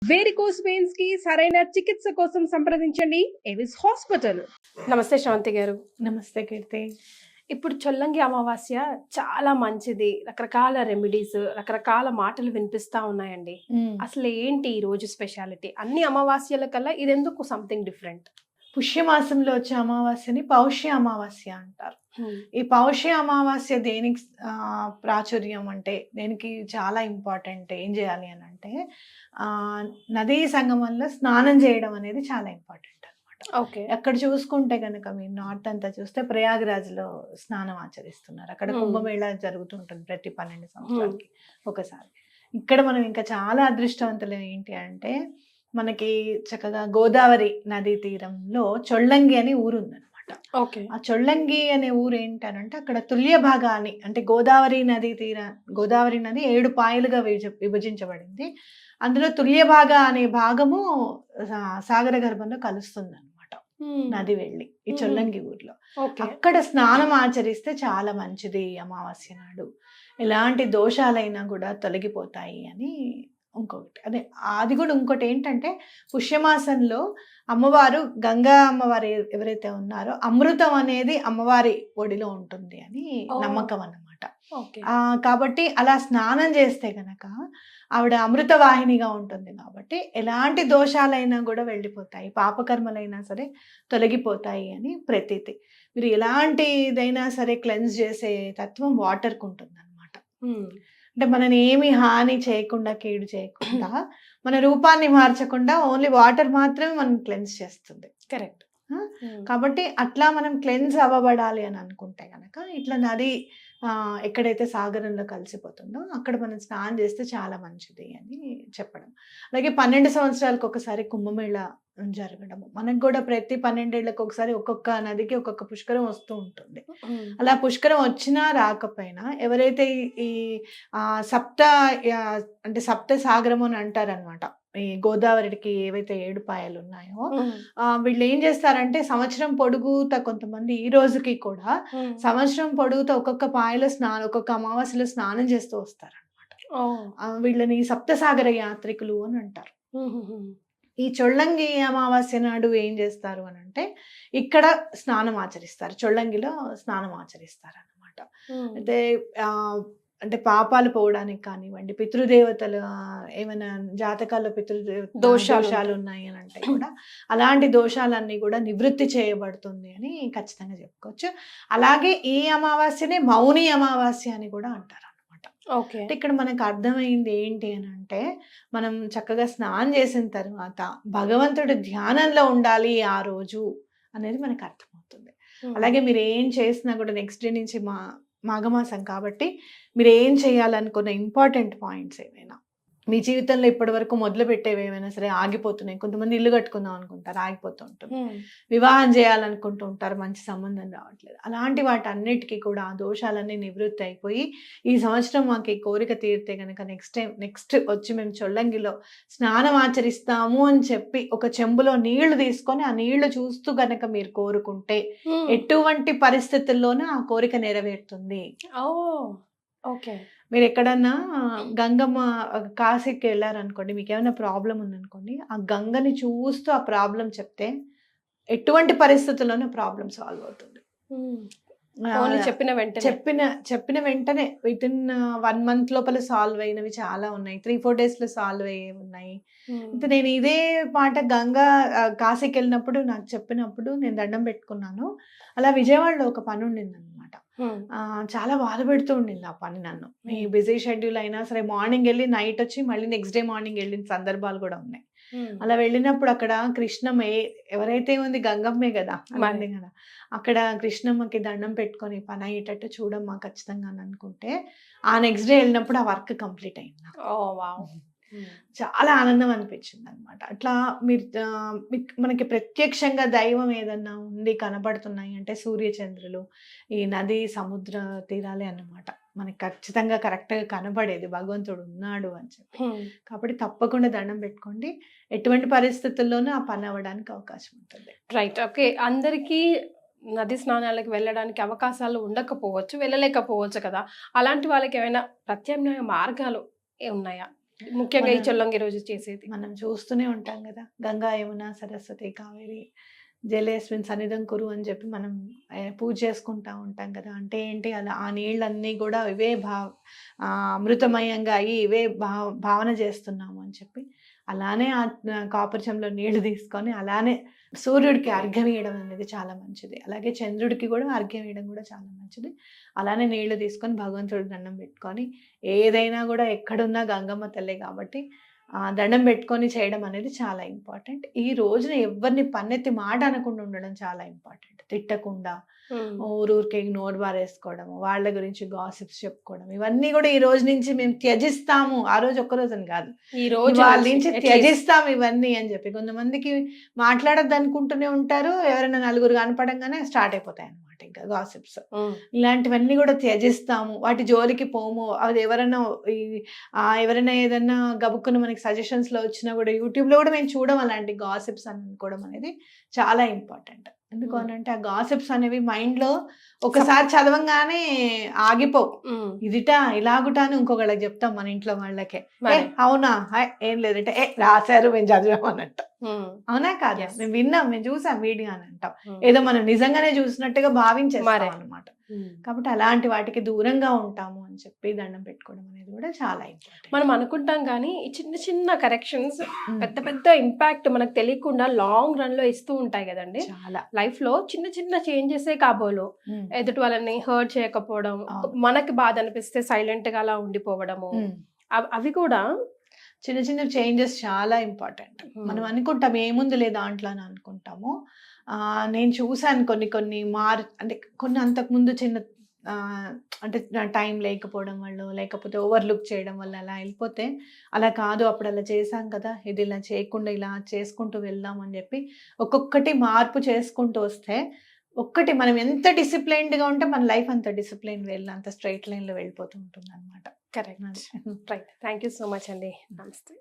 Varicose veins కి సరైన చికిత్స కోసం సంప్రదించండి ఎవిస్ హాస్పిటల్. నమస్తే శ్రవంతి గారు. నమస్తే కీర్తి. ఇప్పుడు చొల్లంగి అమావాస్య చాలా మంచిది, రకరకాల రెమెడీస్, రకరకాల మాటలు వినిపిస్తా ఉన్నాయండి. అసలు ఏంటి ఈ రోజు స్పెషాలిటీ? అన్ని అమావాస్యల కల్లా ఇదెందుకు సంథింగ్ డిఫరెంట్? పుష్యమాసంలో వచ్చే అమావాస్యని పౌష్య అమావాస్య అంటారు. ఈ పౌష్య అమావాస్య దేనికి ప్రాచుర్యం అంటే, దేనికి చాలా ఇంపార్టెంట్. ఏం చేయాలి అని అంటే, నదీ సంగమంలో స్నానం చేయడం అనేది చాలా ఇంపార్టెంట్ అనమాట. ఓకే. అక్కడ చూసుకుంటే కనుక మీరు నార్త్ అంతా చూస్తే ప్రయాగ్రాజ్లో స్నానం ఆచరిస్తున్నారు. అక్కడ కుంభమేళా జరుగుతుంటుంది ప్రతి 12 సంవత్సరాలకి ఒకసారి. ఇక్కడ మనం ఇంకా చాలా అదృష్టవంతులు ఏంటి అంటే, మనకి చక్కగా గోదావరి నదీ తీరంలో చొల్లంగి అనే ఊరు ఉందన్నమాట. ఓకే. ఆ చొల్లంగి అనే ఊరు ఏంటనంటే, అక్కడ తుల్య భాగాన్ని అంటే గోదావరి నది 7 పాయలుగా విభజించబడింది. అందులో తుల్య భాగ అనే భాగము సాగర గర్భంలో కలుస్తుంది అనమాట నది వెళ్ళి ఈ చొల్లంగి ఊర్లో. అక్కడ స్నానం ఆచరిస్తే చాలా మంచిది అమావాస్య నాడు. ఎలాంటి దోషాలైనా కూడా తొలగిపోతాయి అని ఇంకొకటి. అదే అది కూడా ఇంకోటి ఏంటంటే, పుష్యమాసంలో అమ్మవారు గంగా అమ్మవారు ఎవరైతే ఉన్నారో అమృతం అనేది అమ్మవారి ఒడిలో ఉంటుంది అని నమ్మకం అన్నమాట. కాబట్టి అలా స్నానం చేస్తే గనక ఆవిడ అమృత వాహినిగా ఉంటుంది కాబట్టి ఎలాంటి దోషాలైనా కూడా వెళ్ళిపోతాయి, పాపకర్మలైనా సరే తొలగిపోతాయి అని ప్రతీతి. మీరు ఎలాంటిదైనా సరే క్లెన్స్ చేసే తత్వం వాటర్కి ఉంటుంది అనమాట. అంటే మనని ఏమి హాని చేయకుండా, కీడు చేయకుండా, మన రూపాన్ని మార్చకుండా ఓన్లీ వాటర్ మాత్రమే మనం క్లెన్స్ చేస్తుంది. కరెక్ట్. కాబట్టి అట్లా మనం క్లెన్స్ అవ్వబడాలి అని అనుకుంటే కనుక ఇట్లా నది ఎక్కడైతే సాగరంలో కలిసిపోతుందో అక్కడ మనం స్నానం చేస్తే చాలా మంచిది అని చెప్పడం. అలాగే 12 సంవత్సరాలకు ఒకసారి కుంభమేళ జరగడము. మనకు కూడా ప్రతి 12 ఏళ్ళకి ఒకసారి ఒక్కొక్క నదికి ఒక్కొక్క పుష్కరం వస్తూ ఉంటుంది. అలా పుష్కరం వచ్చినా రాకపోయినా ఎవరైతే ఈ అంటే సప్త సాగరము అని అంటారనమాట. ఈ గోదావరికి ఏవైతే 7 పాయలు ఉన్నాయో వీళ్ళు ఏం చేస్తారంటే, సంవత్సరం పొడుగుతా కొంతమంది ఈ రోజుకి కూడా సంవత్సరం పొడుగుతా ఒక్కొక్క అమావాస్యలో స్నానం చేస్తూ వస్తారనమాట. వీళ్ళని సప్తసాగర యాత్రికులు అని అంటారు. ఈ చొల్లంగి అమావాస్య నాడు ఏం చేస్తారు అని అంటే, ఇక్కడ స్నానం ఆచరిస్తారు, చొల్లంగిలో స్నానం ఆచరిస్తారు అనమాట. అయితే అంటే పాపాలు పోవడానికి కానివ్వండి, పితృదేవతలు ఏమైనా జాతకాల్లో దోషాలు ఉన్నాయి అని అంటే కూడా అలాంటి దోషాలన్నీ కూడా నివృత్తి చేయబడుతుంది అని ఖచ్చితంగా చెప్పుకోవచ్చు. అలాగే ఈ అమావాస్యనే మౌని అమావాస్య అని కూడా అంటారు అనమాట. అంటే ఇక్కడ మనకు అర్థమైంది ఏంటి అని అంటే, మనం చక్కగా స్నానం చేసిన తర్వాత భగవంతుడి ధ్యానంలో ఉండాలి ఆ రోజు అనేది మనకు అర్థమవుతుంది. అలాగే మీరు ఏం చేసినా కూడా నెక్స్ట్ డే నుంచి మాఘమాసం కాబట్టి మీరు ఏం చేయాలనుకున్న ఇంపార్టెంట్ పాయింట్స్ ఏమైనా మీ జీవితంలో ఇప్పటి వరకు మొదలు పెట్టేవి ఏమైనా సరే ఆగిపోతున్నాయి. కొంతమంది ఇల్లు కట్టుకుందాం అనుకుంటారు, ఆగిపోతూ ఉంటుంది. వివాహం చేయాలనుకుంటూ ఉంటారు, మంచి సంబంధం రావట్లేదు. అలాంటి వాటి అన్నిటికీ కూడా ఆ దోషాలన్నీ నివృత్తి అయిపోయి ఈ సంవత్సరం మాకు ఈ కోరిక తీరితే కనుక నెక్స్ట్ వచ్చి మేము చొల్లంగిలో స్నానం ఆచరిస్తాము అని చెప్పి ఒక చెంబులో నీళ్లు తీసుకొని ఆ నీళ్లు చూస్తూ గనక మీరు కోరుకుంటే ఎటువంటి పరిస్థితుల్లోనూ ఆ కోరిక నెరవేరుతుంది. ఓకే. మీరు ఎక్కడన్నా గంగమ్మ కాశీకి వెళ్ళారనుకోండి, మీకు ఏమైనా ప్రాబ్లం ఉందనుకోండి, ఆ గంగని చూస్తూ ఆ ప్రాబ్లం చెప్తే ఎటువంటి పరిస్థితుల్లోనూ ప్రాబ్లం సాల్వ్ అవుతుంది. చెప్పిన వెంటనే వితిన్ 1 month లోపల సాల్వ్ అయినవి చాలా ఉన్నాయి. 3-4 daysలో సాల్వ్ అయ్యే ఉన్నాయి. నేను ఇదే మాట కాశీకి వెళ్ళినప్పుడు నాకు చెప్పినప్పుడు నేను దండం పెట్టుకున్నాను. అలా విజయవాడలో ఒక పని ఉండింది అనమాట. చాలా బాధ పెడుతూ ఉండింది ఆ పని నన్ను. ఈ బిజీ షెడ్యూల్ అయినా సరే మార్నింగ్ వెళ్ళి నైట్ వచ్చి మళ్ళీ నెక్స్ట్ డే మార్నింగ్ వెళ్ళిన సందర్భాలు కూడా ఉన్నాయి. అలా వెళ్ళినప్పుడు అక్కడ కృష్ణమ్మ ఎవరైతే ఉంది గంగమ్మే కదా కదా, అక్కడ కృష్ణమ్మకి దండం పెట్టుకొని పని అయ్యేటట్టు చూడమ్మా ఖచ్చితంగా అని అనుకుంటే ఆ నెక్స్ట్ డే వెళ్ళినప్పుడు ఆ వర్క్ కంప్లీట్ అయింది. చాలా ఆనందం అనిపించింది అనమాట. అట్లా మనకి ప్రత్యక్షంగా దైవం ఏదన్నా ఉంది కనబడుతున్నాయి అంటే సూర్యచంద్రులు, ఈ నది సముద్ర తీరాలే అన్నమాట. మనకి ఖచ్చితంగా కరెక్ట్గా కనబడేది భగవంతుడు ఉన్నాడు అని చెప్పి. కాబట్టి తప్పకుండా దండం పెట్టుకోండి, ఎటువంటి పరిస్థితుల్లోనూ ఆ పని అవ్వడానికి అవకాశం ఉంటుంది. రైట్. ఓకే. అందరికీ నది స్నానాలకు వెళ్ళడానికి అవకాశాలు ఉండకపోవచ్చు, వెళ్ళలేకపోవచ్చు కదా. అలాంటి వాళ్ళకి ఏమైనా ప్రత్యామ్నాయ మార్గాలు ఉన్నాయా? ముఖ్యంగా ఈ మన- చొల్లంగి రోజు చేసేది. మనం చూస్తూనే ఉంటాం కదా, గంగా యమున సరస్వతి కావేరి జలేస్మిన్ సన్నిధం కురు అని చెప్పి మనం పూజ చేసుకుంటా ఉంటాం కదా. అంటే ఏంటి, అలా ఆ నీళ్ళన్నీ కూడా ఇవే అమృతమయంగా అయ్యి ఇవే భావన చేస్తున్నాము అని చెప్పి, అలానే ఆ కాపర్ చెంబులో నీళ్లు తీసుకొని అలానే సూర్యుడికి అర్ఘ్యం వేయడం అనేది చాలా మంచిది. అలాగే చంద్రుడికి కూడా అర్ఘ్యం వేయడం కూడా చాలా మంచిది. అలానే నీళ్లు తీసుకొని భగవంతుడికి దండం పెట్టుకొని, ఏదైనా కూడా ఎక్కడున్నా గంగమ్మ తల్లే కాబట్టి దండం పెట్టుకొని చేయడం అనేది చాలా ఇంపార్టెంట్. ఈ రోజున ఎవరిని పన్నెత్తి మాట అనకుండా ఉండడం చాలా ఇంపార్టెంట్. తిట్టకుండా ఊరూరికే నోట్ బారేసుకోవడము, వాళ్ళ గురించి గాసిప్స్ చెప్పుకోవడం, ఇవన్నీ కూడా ఈ రోజు నుంచి మేము త్యజిస్తాము. ఆ రోజు ఒక్క రోజని కాదు, ఈ రోజు వాళ్ళ నుంచి త్యజిస్తాం ఇవన్నీ అని చెప్పి. కొంతమందికి మాట్లాడద్దు అనుకుంటూనే ఉంటారు, ఎవరైనా నలుగురు కనపడంగానే స్టార్ట్ అయిపోతాయి అన్నమాట ఇంకా గాసిప్స్. ఇలాంటివన్నీ కూడా త్యజిస్తాము, వాటి జోలికి పోము. అది ఎవరైనా ఏదన్నా గబుక్కున మనకి సజెషన్స్ లో వచ్చినా కూడా యూట్యూబ్ లో కూడా మేము చూడడం అలాంటి గాసిప్స్ అని అనుకోవడం అనేది చాలా ఇంపార్టెంట్. ఎందుకు అనంటే ఆ గాసిప్స్ అనేవి మైండ్ లో ఒకసారి చదవంగానే ఆగిపోవు. ఇదిట ఇలాగుట అని ఇంకొకళ్ళకి చెప్తాం మన ఇంట్లో వాళ్ళకే, అవునా ఏం లేదంటే రాశారు మేము చదివాం అన్నట్టు. అవునా కాదు, మేము విన్నాం, మేము చూసాం వీడియో అని అంటాం. ఏదో మనం నిజంగానే చూసినట్టుగా భావించేస్తాం అన్నమాట. కాబట్టి అలాంటి వాటికి దూరంగా ఉంటాము అని చెప్పి దండం పెట్టుకోవడం అనేది కూడా చాలా ఇంపార్టెంట్. మనం అనుకుంటాం కానీ ఈ చిన్న చిన్న కరెక్షన్స్ పెద్ద పెద్ద ఇంపాక్ట్ మనకు తెలియకుండా లాంగ్ రన్ లో ఇస్తూ ఉంటాయి కదండి. చాలా లైఫ్ లో చిన్న చిన్న చేంజెసే కాబోలు, ఎదుటి వాళ్ళని హర్ట్ చేయకపోవడం, మనకి బాధ అనిపిస్తే సైలెంట్ గా అలా ఉండిపోవడము, అవి కూడా చిన్న చిన్న చేంజెస్ చాలా ఇంపార్టెంట్. మనం అనుకుంటాం ఏముంది లేదా దాంట్లో అని అనుకుంటాము. నేను చూసాను కొన్ని అంటే కొన్ని అంతకుముందు చిన్న అంటే టైం లేకపోవడం వల్ల, లేకపోతే ఓవర్లుక్ చేయడం వల్ల అలా వెళ్ళిపోతే, అలా కాదు అప్పుడు అలా చేసాం కదా, ఇది ఇలా చేయకుండా ఇలా చేసుకుంటూ వెళ్దాం అని చెప్పి ఒక్కొక్కటి మార్పు చేసుకుంటూ వస్తే, ఒక్కటి మనం ఎంత డిసిప్లైన్డ్గా ఉంటే మన లైఫ్ అంత డిసిప్లైన్ అంత స్ట్రైట్ లైన్లో వెళ్ళిపోతూ ఉంటుంది అనమాట. Correct. Right. Thank you so much అండి. నమస్తే.